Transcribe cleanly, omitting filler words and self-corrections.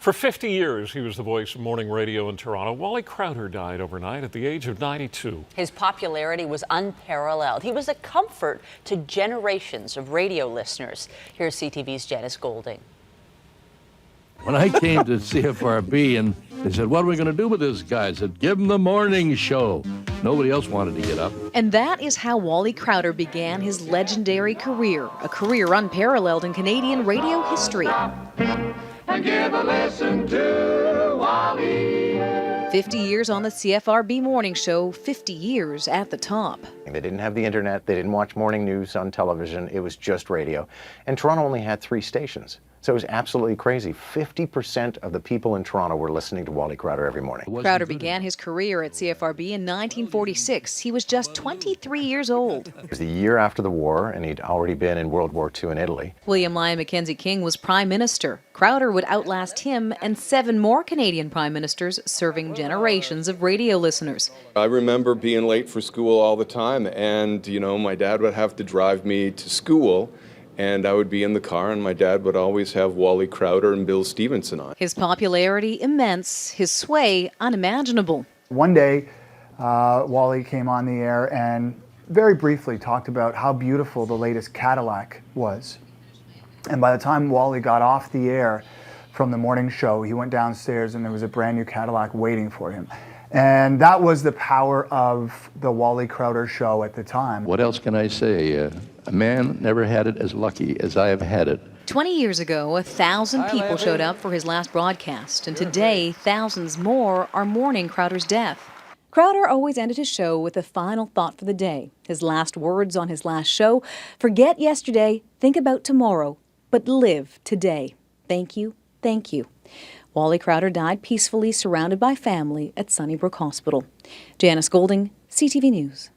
For 50 years, he was the voice of morning radio in Toronto. Wally Crouter died overnight at the age of 92. His popularity was unparalleled. He was a comfort to generations of radio listeners. Here's CTV's Janice Golding. When I came to CFRB and they said, "What are we going to do with this guy?" I said, "Give him the morning show." Nobody else wanted to get up. And that is how Wally Crouter began his legendary career, a career unparalleled in Canadian radio history. And give a listen to Wally. 50 years on the CFRB morning show, 50 years at the top. They didn't have the internet, they didn't watch morning news on television, it was just radio. And Toronto only had 3 stations. So it was absolutely crazy. 50% of the people in Toronto were listening to Wally Crouter every morning. Crowder began his career at CFRB in 1946. He was just 23 years old. It was the year after the war, and he'd already been in World War II in Italy. William Lyon Mackenzie King was Prime Minister. Crowder would outlast him and 7 more Canadian Prime Ministers, serving generations of radio listeners. I remember being late for school all the time, and, my dad would have to drive me to school. And I would be in the car, and my dad would always have Wally Crouter and Bill Stevenson on. His popularity immense, his sway unimaginable. One day, Wally came on the air and very briefly talked about how beautiful the latest Cadillac was. And by the time Wally got off the air from the morning show, he went downstairs and there was a brand new Cadillac waiting for him. And that was the power of the Wally Crouter show at the time. What else can I say? A man never had it as lucky as I have had it. 20 years ago, 1,000 people showed up for his last broadcast, and today, thousands more are mourning Crowder's death. Crowder always ended his show with a final thought for the day. His last words on his last show: "Forget yesterday, think about tomorrow, but live today. Thank you, thank you." Wally Crouter died peacefully, surrounded by family at Sunnybrook Hospital. Janice Golding, CTV News.